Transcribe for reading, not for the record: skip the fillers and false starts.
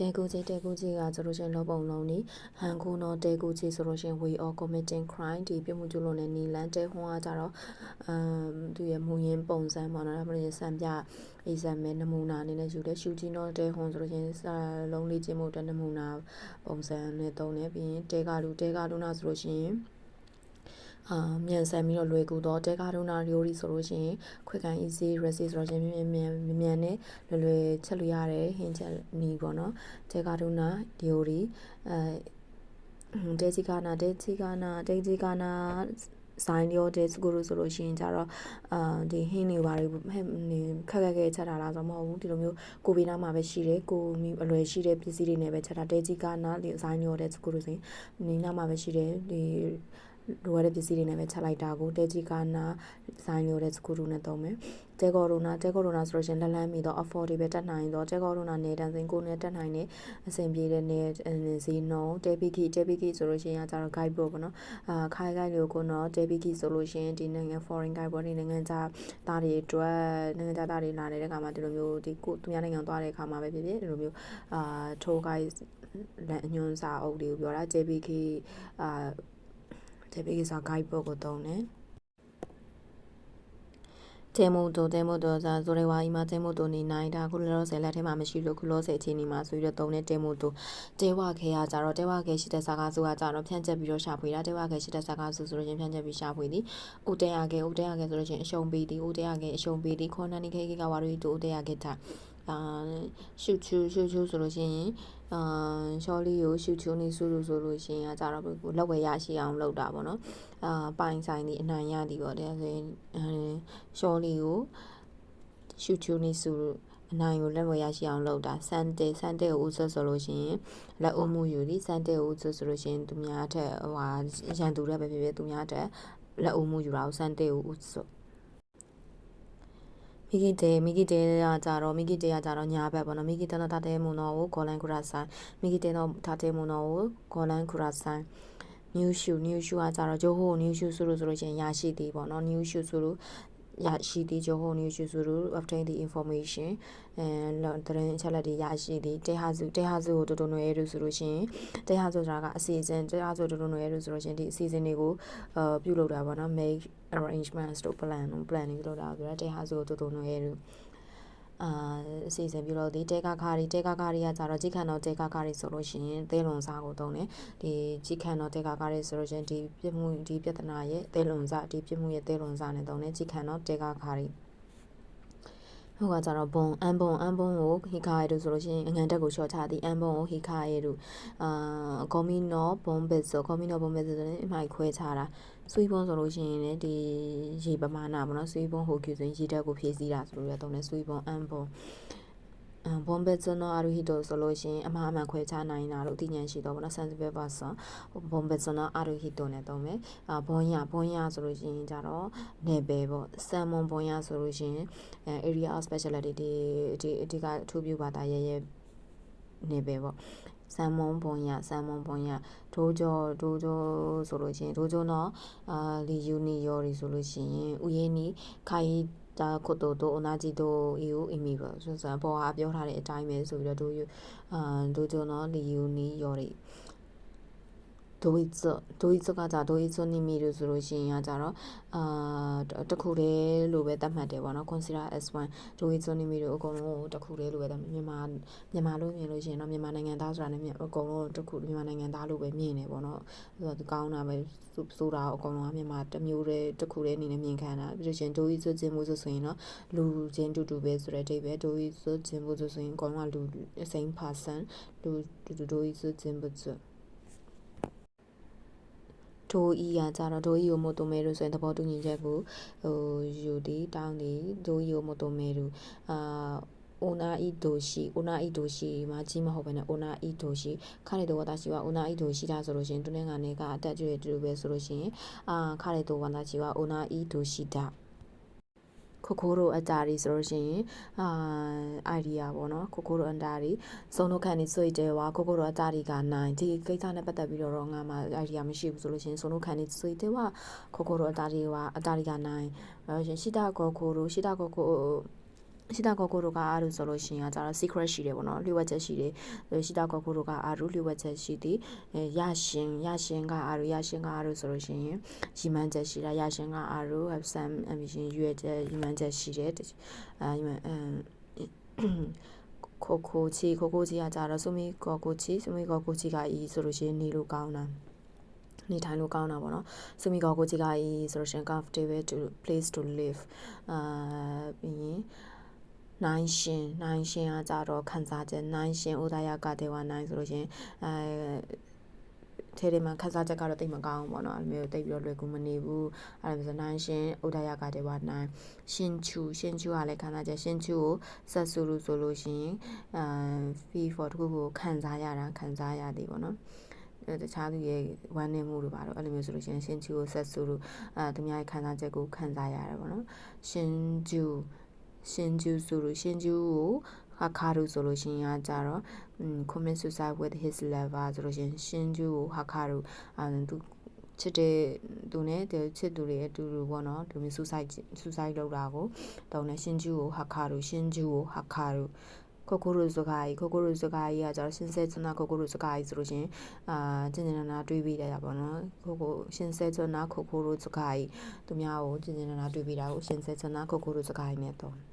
대구지 가지로신 러봉롱니 한국어 대구지 서로신 we all committing crime ဒီပြမှုကျူးလွန်တဲ့နီလန်တဲဟွန်ကကြတော့သူရဲ့မူရင်းပုံစံပေါ့နော်ဒါမှမဟုတ်စံပြအိစံမဲနမူနာအနေနဲ့ယူတယ်ရှူဂျီနော်တဲဟွန်ဆိုလို့ရှင်လုံးလေးချင်းမှုတဲ့နမူနာပုံစံနဲ့သုံးတယ်ပြီးရင်တဲကလူနာဆိုလို့ရှင်မြန်ဆန်ပြီးတော့လွယ်ကူတော့တဲကားဒုနာရီယိုရီဆိုလို့ရှိရင် quick and easy recipe ဆိုတော့ချင်းမြန်နဲ့လွယ်ချက်လို့ရတယ်ဟင်းချက်နီးပေါ့နော်တဲကားဒုနာရီယိုရီတဲကြီးကာနာဆိုင်ရောတဲ့စကူလို့ဆိုလို့ရှိရင်ကြတော့ဒီဟင်းတွေဘာတွေခက်ချက်တာလားဆိုတော့မဟုတ်ဘူးဒီလိုမျိုးကိုဗီနာမှာပဲရှိတယ်ကိုအလွယ်ရှိတဲ့ပစ္စည်းတွေနဲ့ပဲချက်တာတဲကြီးကာနာဒီဆိုင်ရောတဲ့စကူလို့ဆိုရင်နီနာမှာပဲရှိတယ်ဒီလိုရတဲ့ပစ္စည်းတွေနဲ့ပဲချက်လိုက်တာကိုတဲကြီးကနာဆိုင်လိုတဲ့စကူရူနဲ့သုံးမယ်တဲကောရိုနာဆိုလို့ရှင်လက်လန်းပြီးတော့ afford တွေပဲတက်နိုင်တော့တဲကောရိုနာနေတန်းစင်ကိုနဲ့တက်နိုင်တဲ့အဆင်ပြေတဲ့နေဈေးနှုန်းတဲပီကီဆိုလို့ရှင်ကကြတော့ guide book ပေါ့နော်ခိုင်လေးကိုတော့တဲပီကီဆိုလို့ရှင်ဒီနိုင်ငံ foreign guide ပေါ့ဒီနိုင်ငံခြားသားတွေအတွက်နိုင်ငံခြားသားတွေလာတဲ့အခါမှာဒီလိုမျိုးဒီကိုသူများနိုင်ငံသွားတဲ့အခါမှာပဲဖြစ်ဖြစ်ဒီလိုမျိုးtour guide လက်ညွှန်စာအုပ်တွေကိုပြောတာတဲပီကီဒီစာ guide book ကိုသုံးတယ်တဲမို့တော့ဇာဆိုရဲဝါအီမှာတဲမို့တော့နေနိုင်တာခုလောဆယ်လက်ထဲမှာမရှိလို့ခုလောဆယ်အချိန်ဒီမှာဆိုပြီးတော့သုံးတဲ့တဲမို့တော့တဲဝခဲရကြတော့တဲဝခဲရှိတဲ့စာကားစုကကြတော့ဖြန့်ချက်ပြီးတော့ရှာဖွေတာတဲဝခဲရှိတဲ့စာကားစုဆိုလို့ချင်းဖြန့်ချက်ပြီးရှာဖွေသည်ဦးတဲရခဲဆိုလို့ချင်းအရှုံးပေးသည်ဦးတဲရခဲအရှုံးပေးသည်ခေါ်နန်နီခဲကဝါရီတို့ဦးတဲရခဲတာရှုချူဆိုလို့ရှိရင်ရှော်လီကိုရှုချူနေစုလို့ဆိုလို့ရှိရင်ကြတော့လောက်ဝဲရရှိအောင်လုပ်တာပေါ့နော်ပိုင်ဆိုင်ဒီအနိုင်ရသည်ပေါ့တဲ့ဆိုရင်ရှော်လီကိုရှုချူနေစုအနိုင်ကိုလက်ဝဲရရှိအောင်လုပ်တာဆန်တဲကိုဦးဆွဆိုလို့ရှိရင်လက်အုံမှုယူသည်ဆန်တဲကိုဦးဆွဆိုလို့ရှိရင်သူများထက်ရန်သူတဲ့ပဲဖြစ်ဖြစ်သူများထက်လက်အုံမှုယူတာကိုဆန်တဲကိုဦးဆွမိဂီတေကကြတော့ညာဘက်ပေါ့နော်မိဂီတေတော့တာတဲမွန်တော့ကိုဂေါ်လန်ခူရာဆိုင်မိဂီတေတော့တာတဲမွန်တော့ကိုဂေါ်လန်ခူရာဆိုင်နျူးရှူကကြတော့ဂျိုဟိုနျူးရှူဆိုလို့ရှိရင်ရရှိသည်ပေါ့နော်နျူးရှူဆိုလို့ရရှိသည်ဂျိုဟိုနျူးရှူဆိုလို့ obtain the information သတင်းအချက်လက်တွေရရှိသည်တဲဟာစုကိုတူနွယ်ရဆိုလို့ရှိရင်တဲဟာစုဆိုတာကအစီအစဉ်တဲဟာစုတူနွယ်ရဆိုလို့ရှိရင်ဒီအစီအစဉ်တွေကိုပြုလုပ်တာပေါ့နော် make arrangements တို့ planning လုပ်တာဆိုတော့တဲဟာစုကိုတူနွယ်ရအစီအစဉ်ပြုလုပ်သည်တဲကခါရီကကြတော့ကြီးခန့်တော့တဲကခါရီဆိုလို့ရှိရင်သဲလွန်စားကိုသုံးတယ်ဒီကြီးခန့်တော့တဲကခါရီဆိုလို့ရှိရင်ဒီပြဿနာရဲ့သဲလွန်စားဒီပြမှုရဲ့သဲလွန်စားနဲ့သုံးတယ်ကြီးခန့်တော့တဲကခါရီဟိုကကြတော့အန်ဘုံကိုဟီခါရဲတို့ဆိုလို့ရှိရင်အငန်တက်ကိုရှော့ချသည်အန်ဘုံကိုဟီခါရဲတို့ဂေါမီနောဘုံဘစ်ဆိုဆိုရင်အမိုက်ခွဲချတာဆွေးဘုံဆိုလို့ရှိရင်လည်းဒီရေပမာဏပေါ့နော်ဆွေးဘုံဟိုကျူဆိုရင်ရေတက်ကိုဖြည့်စည်းတာဆိုလို့ရတော့လဲဆွေးဘုံအန်ဘုံဘွန်ဘက်ဇနောအာရူဟီတိုဆိုလို့ရှိရင်အမှားအမှန်ခွဲခြားနိုင်တာလို့သိဉာဏ်ရှိတော့ဗောနော် sensitive person ဘွန်ဘက်ဇနောအာရူဟီတိုနဲ့သုံးမယ်ဘွန်ရဆိုလို့ရှိရင်ကြတော့နယ်ပယ်ပေါ့ဆမ်မွန်ဘွန်ရဆိုလို့ရှိရင်area of specialty ဒီအဓိကအထူးပြုဘာသာရဲ့နယ်ပယ်ပေါ့ဆမ်မွန်ဘွန်ရဒိုးကြောဆိုလို့ရှိရင်ဒိုးကြောနော်လီယူနီယော်ရီဆိုလို့ရှိရင်ဥယင်းနီခိုင်ဒါခုတိုအနာဂျီတိုအီယိုအီမီပေါ့ဆိုတော့ပေါ်ကပြောထားတဲ့အတိုင်းပဲဆိုပြီးတော့ဒိုဂျိုနော်လီယူနီယော်ရီဒိုအစ်ကကြဒိုအစ်နီမီလို့ဆိုလို့ရှိရင်ကြတော့တခုတည်းလို့ပဲသတ်မှတ်တယ်ပေါ့နော် consider S1 ဒိုအစ်နီမီလို့အကုန်လုံးတခုတည်းလို့ပဲမြန်မာလို့မြင်လို့ရှိရင်တော့မြန်မာနိုင်ငံသားဆိုတာနဲ့အကုန်လုံးတခုမြန်မာနိုင်ငံသားလို့ပဲမြင်တယ်ပေါ့နော်ဆိုတော့ကောင်းတာပဲဆိုတာအကုန်လုံးကမြန်မာတစ်မျိုးတည်းတခုတည်းအနေနဲ့မြင်ခံတာပြီးလို့ရှိရင်ဒိုအစ်ချင်းမှုဆိုရင်တော့လူချင်းတူပဲဆိုတဲ့အဓိပ္ပာယ်ဒိုအစ်ချင်းမှုဆိုရင်အကုန်လုံးကလူ same person လူဒိုအစ်ချင်းမှုဒိုအီကကြတော့ဒိုအီကိုမိုတိုမဲလို့ဆိုရင်သဘောတူညီချက်ကိုယူသည်တောင်းသည်ဒိုအီကိုမိုတိုမဲလို့အိုနာအီဒိုရှိမှာကြီးမဟုတ်ဘဲနဲ့အိုနာအီဒိုရှိခါရီတိုဝါတာရှိဝအိုနာအီဒိုရှိတာဆိုလို့ရှိရင်သူနဲ့ငါနဲ့ကအတက်ကျွေးတူပဲဆိုလို့ရှိရင်ခါရီတိုဝါတာရှိဝအိုနာအီဒိုရှိတာခိုရိုအတာရီဆိုလို့ရှိရင်idea ပေါ့နော်ခိုရိုအတာရီစုံတို့ခန့်နေစွိတဲဝါခိုရိုအတာရီက9ဒီကိစ္စနဲ့ပတ်သက်ပြီးတော့ငါမှ idea မရှိဘူးဆိုလို့ရှိရင်စုံတို့ခန့်နေစွိတဲဝါခိုရိုအတာရီက9အဲ့ရှင်ရှိတာကို ရှိတာကိုကိုတို့ကအားလို့ဆိုလို့ရှိရင်ကကြတော့ secret ရှိတယ်ပေါ့နော်လျှို့ဝှက်ချက်ရှိတယ်ရှိတာကိုကိုတို့ကအားလို့လျှို့ဝှက်ချက်ရှိသည်ရရှင်ကအားလို့ဆိုလို့ရှိရင်ရီမန်းချက်ရှိတာရရှင်ကအားလို့ have some ambition ရွေချက်ရီမန်းချက်ရှိတယ်ခိုချီကကြတော့စုမီကိုချီကအီဆိုလို့ရှိရင်နေလို့ကောင်းတာနေထိုင်လို့ကောင်းတာပေါ့နော်စုမီကောကိုကြီးကဆိုလို့ရှိရင် comfortable to place to live ပြီးရင်နိုင်ရှင်ကကြတော့ခန်းစားချက်နိုင်ရှင်ဥဒယကတေဝနိုင်ဆိုလို့ရှိရင်ထဲမှာခန်းစားချက်ကတော့တိတ်မကောင်းဘူးပေါ့နော်အဲ့လိုမျိုးတိတ်ပြီးတော့လွယ်ကူမနေဘူးအဲ့လိုမျိုးဆိုနိုင်ရှင်ဥဒယကတေဝနိုင်ရှင်ချူကလည်းခန်းစားချက်ရှင်ချူကိုဆက်စုလို့ဆိုလို့ရှိရင် feel for တခုကိုခံစားရသည်ပေါ့နော်တခြားသူရဲ့ဝမ်းနည်းမှုတွေပါတော့အဲ့လိုမျိုးဆိုလို့ရှိရင်ရှင်ချူကိုဆက်စုလို့သူများရဲ့ခံစားချက်ကိုခံစားရတယ်ပေါ့နော်ရှင်ကျူဆိုလို့ရှင်ကျူကိုခါရူဆိုလို့ရှိရင်ကြတော့ commit suicide with his lover ဆိုလို့ရှိရင်ရှင်ကျူကိုခါရူသူချစ်တဲ့သူနဲ့ချစ်သူတွေအတူတူပေါ့နော်ဒီမျိုး suicide လုပ်တာကိုတောင်းနေရှင်ကျူကိုခါရူကိုကိုရိုစကားကြီးကကြတော့ရှင်ဆဲချနာကိုကိုရိုစကားကြီးဆိုလို့ရှင်ကျင်နာတွေးပြီးတယ်ပေါ့နော်ကိုရှင်ဆဲချနာကိုကိုရိုစကားကြီးသူများကိုကျင်နာတွေးပြီးတာကိုရှင်ဆဲချနာကိုကိုရိုစကားကြီးနဲ့တော့